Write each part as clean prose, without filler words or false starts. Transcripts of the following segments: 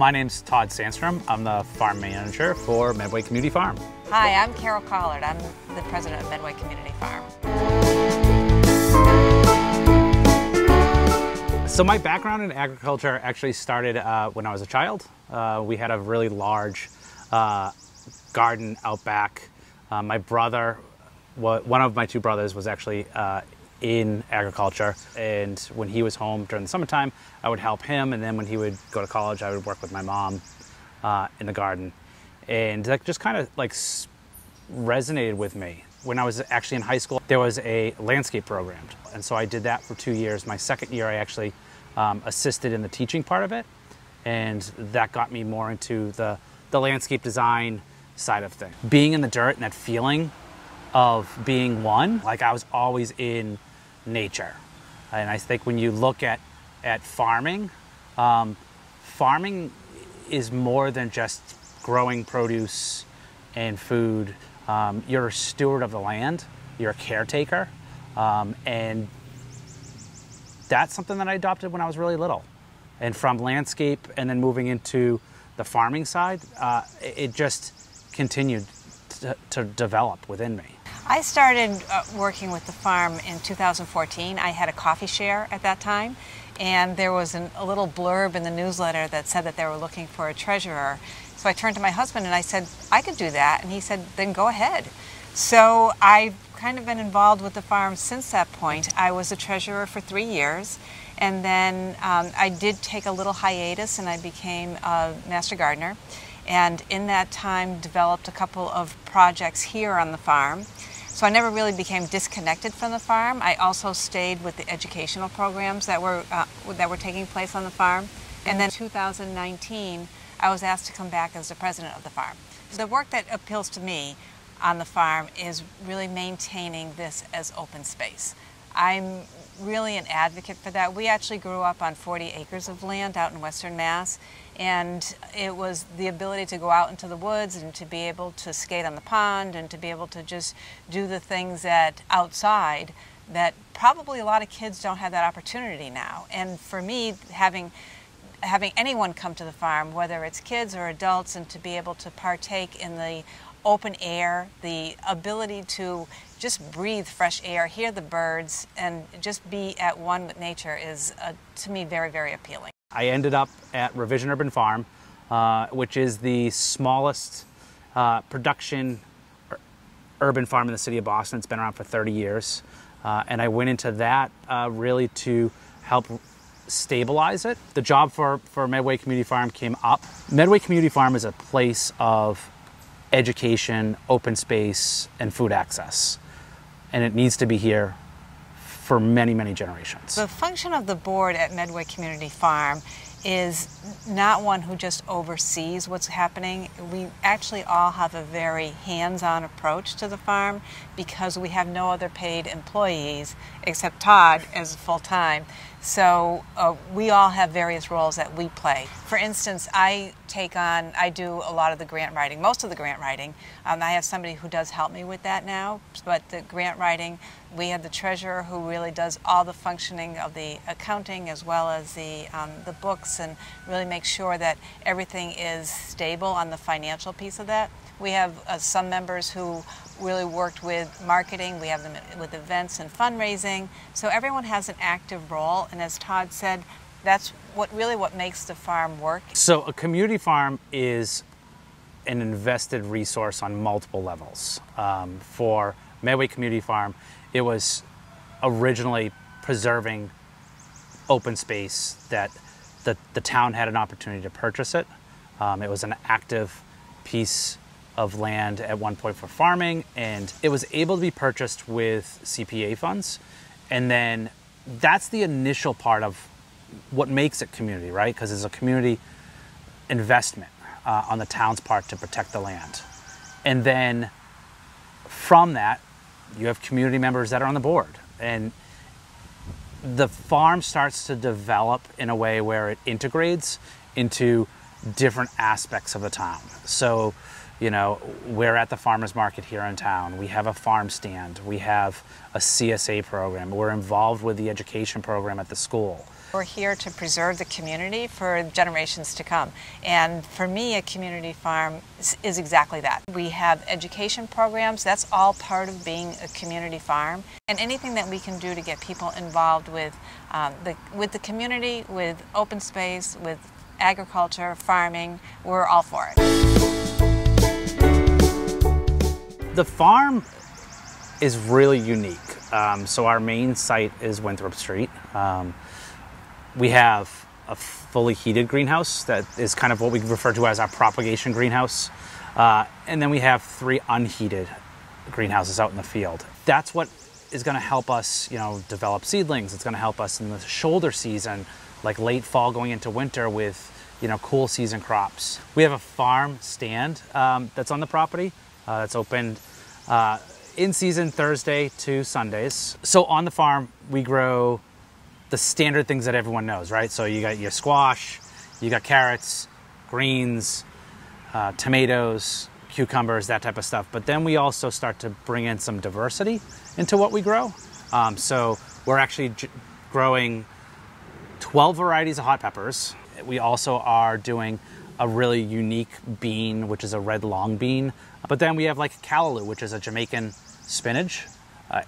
My name's Todd Sandstrom. I'm the farm manager for Medway Community Farm. Hi, I'm Carol Collard. I'm the president of Medway Community Farm. So my background in agriculture actually started when I was a child. We had a really large garden out back. My brother, one of my two brothers was actually in agriculture, and when he was home during the summertime, I would help him, and then when he would go to college, I would work with my mom in the garden. And that just kind of like resonated with me. When I was actually in high school, there was a landscape program, and so I did that for 2 years. My second year, I actually assisted in the teaching part of it, and that got me more into the landscape design side of things. Being in the dirt and that feeling of being one, like I was always in nature. And I think when you look at farming, farming is more than just growing produce and food. You're a steward of the land, you're a caretaker, and that's something that I adopted when I was really little. And from landscape and then moving into the farming side, it just continued to develop within me. I started working with the farm in 2014. I had a coffee share at that time, and there was a little blurb in the newsletter that said that they were looking for a treasurer. So I turned to my husband and I said, I could do that. And he said, then go ahead. So I've kind of been involved with the farm since that point. I was a treasurer for 3 years, and then I did take a little hiatus and I became a master gardener. And in that time developed a couple of projects here on the farm. So I never really became disconnected from the farm. I also stayed with the educational programs that were taking place on the farm. And then in 2019, I was asked to come back as the president of the farm. The work that appeals to me on the farm is really maintaining this as open space. I'm really an advocate for that. We actually grew up on 40 acres of land out in Western Mass, and it was the ability to go out into the woods and to be able to skate on the pond and to be able to just do the things that outside that probably a lot of kids don't have that opportunity now. And for me, having anyone come to the farm, whether it's kids or adults, and to be able to partake in the open air, the ability to just breathe fresh air, hear the birds, and just be at one with nature is, to me, very, very appealing. I ended up at Revision Urban Farm, which is the smallest production urban farm in the city of Boston. It's been around for 30 years. And I went into that really to help stabilize it. The job for Medway Community Farm came up. Medway Community Farm is a place of education, open space, and food access. And it needs to be here for many, many generations. The function of the board at Medway Community Farm is not one who just oversees what's happening. We actually all have a very hands-on approach to the farm because we have no other paid employees except Todd as full-time. So we all have various roles that we play. For instance, I do a lot of the grant writing, most of the grant writing. I have somebody who does help me with that now, but the grant writing, we have the treasurer who really does all the functioning of the accounting as well as the books, and really makes sure that everything is stable on the financial piece of that. We have some members who really worked with marketing. We have them with events and fundraising. So everyone has an active role, and as Todd said, that's what makes the farm work. So a community farm is an invested resource on multiple levels. For Medway Community Farm, it was originally preserving open space that the town had an opportunity to purchase it. It was an active piece of land at one point for farming, and it was able to be purchased with CPA funds. And then that's the initial part of what makes it community, right? Because it's a community investment on the town's part to protect the land. And then from that, you have community members that are on the board. And the farm starts to develop in a way where it integrates into different aspects of the town. So You know, we're at the farmers market here in town. We have a farm stand. We have a CSA program. We're involved with the education program at the school. We're here to preserve the community for generations to come. And for me, a community farm is exactly that. We have education programs. That's all part of being a community farm. And anything that we can do to get people involved with the community, with open space, with agriculture, farming, we're all for it. The farm is really unique. So our main site is Winthrop Street. We have a fully heated greenhouse that is kind of what we refer to as our propagation greenhouse. And then we have 3 unheated greenhouses out in the field. That's what is going to help us, you know, develop seedlings. It's going to help us in the shoulder season, like late fall going into winter with, you know, cool season crops. We have a farm stand that's on the property. It's open in season Thursday to Sundays. So on the farm, we grow the standard things that everyone knows, right? So you got your squash, you got carrots, greens, tomatoes, cucumbers, that type of stuff. But then we also start to bring in some diversity into what we grow. So we're actually growing 12 varieties of hot peppers. We also are doing a really unique bean, which is a red long bean. But then we have like callaloo, which is a Jamaican spinach.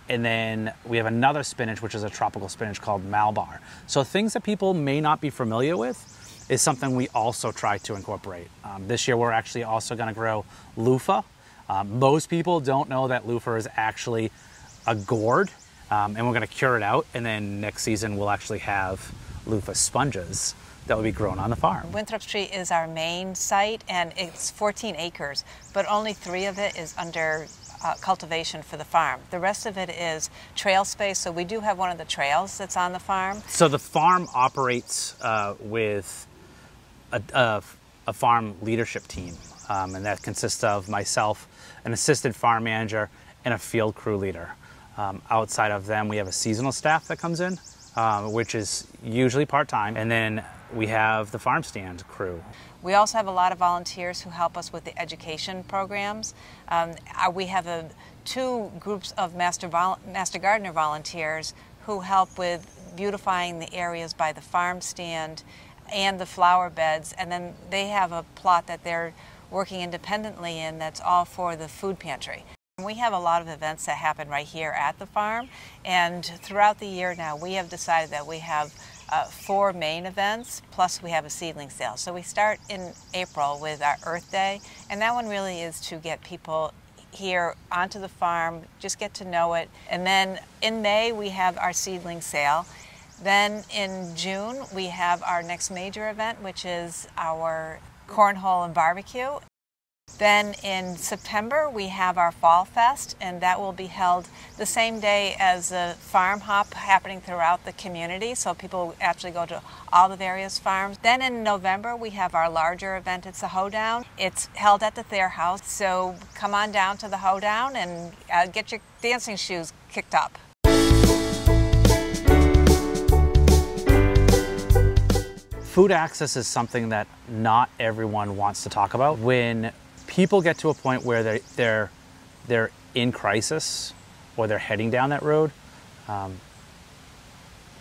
And then we have another spinach, which is a tropical spinach called Malabar. So things that people may not be familiar with is something we also try to incorporate. This year, we're actually also going to grow loofah. Most people don't know that loofah is actually a gourd, and we're going to cure it out. And then next season, we'll actually have loofah sponges that will be grown on the farm. Winthrop Street is our main site, and it's 14 acres, but only 3 of it is under cultivation for the farm. The rest of it is trail space, so we do have one of the trails that's on the farm. So the farm operates with a farm leadership team, and that consists of myself, an assistant farm manager, and a field crew leader. Outside of them, we have a seasonal staff that comes in, which is usually part-time, and then we have the farm stand crew. We also have a lot of volunteers who help us with the education programs. We have 2 groups of Master Gardener volunteers who help with beautifying the areas by the farm stand and the flower beds, and then they have a plot that they're working independently in that's all for the food pantry. We have a lot of events that happen right here at the farm, and throughout the year now we have decided that we have 4 main events, plus we have a seedling sale. So we start in April with our Earth Day, and that one really is to get people here onto the farm, just get to know it. And then in May we have our seedling sale. Then in June we have our next major event, which is our cornhole and barbecue. Then in September we have our Fall Fest, and that will be held the same day as a farm hop happening throughout the community, so people actually go to all the various farms. Then in November we have our larger event. It's a hoedown. It's held at the Thayer House, so come on down to the hoedown and get your dancing shoes kicked up. Food access is something that not everyone wants to talk about. When people get to a point where they're in crisis or they're heading down that road,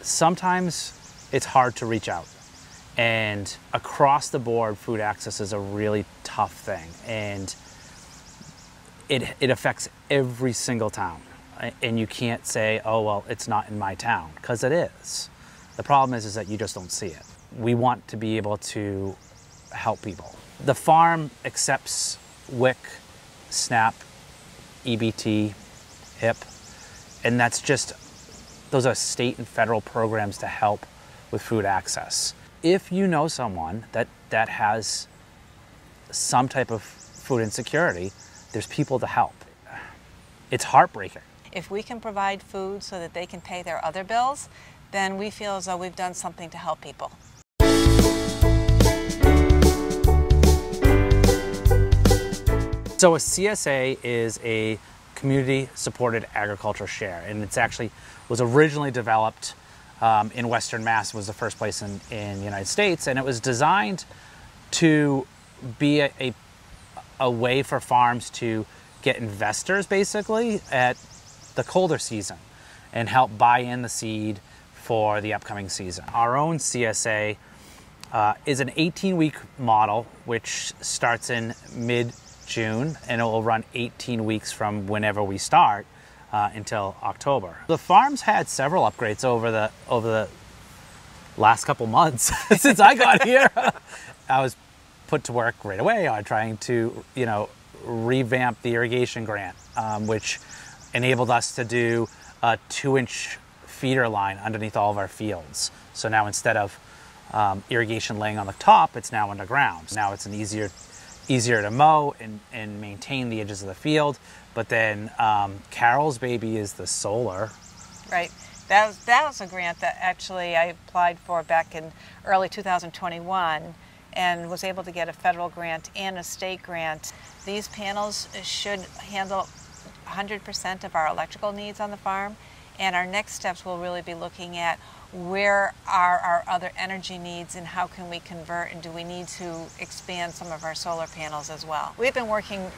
sometimes it's hard to reach out. And across the board, food access is a really tough thing, and it affects every single town. And you can't say, oh, well, it's not in my town, because it is. The problem is that you just don't see it. We want to be able to help people. The farm accepts WIC, SNAP, EBT, HIP, and that's just, those are state and federal programs to help with food access. If you know someone that has some type of food insecurity, there's people to help. It's heartbreaking. If we can provide food so that they can pay their other bills, then we feel as though we've done something to help people. So a CSA is a community supported agriculture share, and it's actually was originally developed in Western Mass. It was the first place in the United States, and it was designed to be a way for farms to get investors basically at the colder season and help buy in the seed for the upcoming season. Our own CSA is an 18-week model, which starts in mid-June, and it will run 18 weeks from whenever we start until October. The farm's had several upgrades over the last couple months since I got here. I was put to work right away on trying to, revamp the irrigation grant, which enabled us to do a 2-inch feeder line underneath all of our fields. So now instead of irrigation laying on the top, it's now underground. Now it's easier to mow and maintain the edges of the field. But then Carol's baby is the solar. Right. That was a grant that actually I applied for back in early 2021 and was able to get a federal grant and a state grant. These panels should handle 100% of our electrical needs on the farm, and our next steps will really be looking at where are our other energy needs and how can we convert, and do we need to expand some of our solar panels as well. We've been working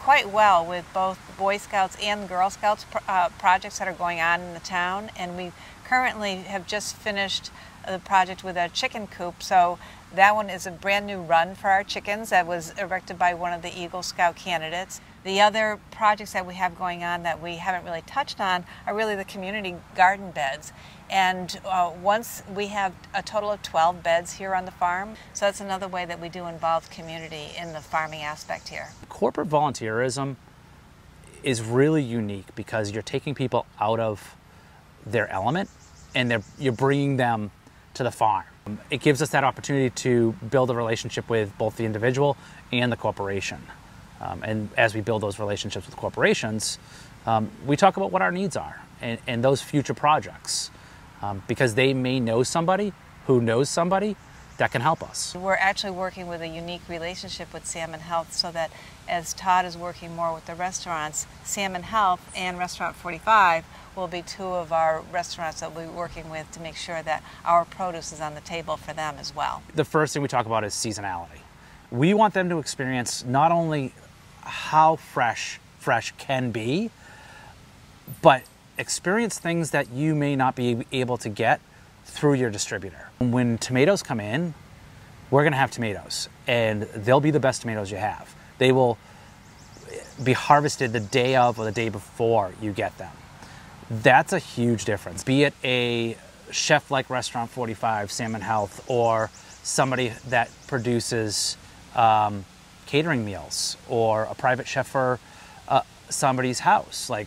quite well with both Boy Scouts and Girl Scouts projects that are going on in the town, and we currently have just finished the project with a chicken coop. So that one is a brand new run for our chickens that was erected by one of the Eagle Scout candidates. The other projects that we have going on that we haven't really touched on are really the community garden beds. And once we have a total of 12 beds here on the farm, so that's another way that we do involve community in the farming aspect here. Corporate volunteerism is really unique because you're taking people out of their element and you're bringing them to the farm. It gives us that opportunity to build a relationship with both the individual and the corporation. And as we build those relationships with corporations, we talk about what our needs are and those future projects, because they may know somebody who knows somebody that can help us. We're actually working with a unique relationship with Salmon Health, so that as Todd is working more with the restaurants, Salmon Health and Restaurant 45 will be two of our restaurants that we'll be working with to make sure that our produce is on the table for them as well. The first thing we talk about is seasonality. We want them to experience not only how fresh can be, but experience things that you may not be able to get through your distributor. When tomatoes come in, we're gonna have tomatoes, and they'll be the best tomatoes you have. They will be harvested the day of or the day before you get them. That's a huge difference. Be it a chef like Restaurant 45, Salmon Health, or somebody that produces catering meals, or a private chef for somebody's house. Like,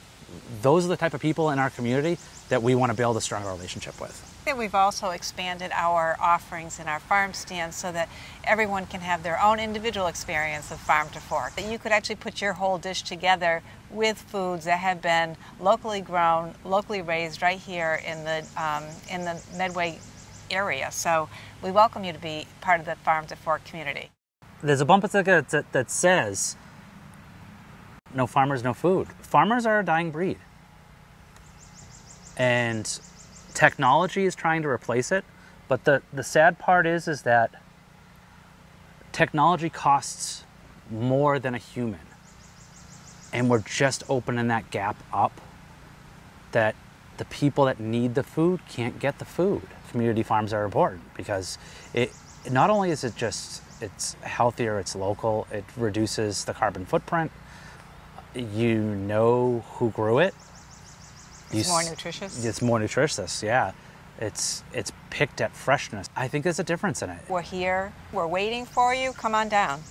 those are the type of people in our community that we want to build a stronger relationship with. We've also expanded our offerings in our farm stands so that everyone can have their own individual experience of farm to fork. That you could actually put your whole dish together with foods that have been locally grown, locally raised right here in the Medway area. So we welcome you to be part of the Farm to Fork community. There's a bumper sticker that says, "No farmers, no food." Farmers are a dying breed. And technology is trying to replace it, but the sad part is that technology costs more than a human, and we're just opening that gap up, that the people that need the food can't get the food. Community farms are important because it not only is it's healthier, it's local, it reduces the carbon footprint, you know who grew it. It's more nutritious? It's more nutritious, yeah. It's picked at freshness. I think there's a difference in it. We're here, we're waiting for you, come on down.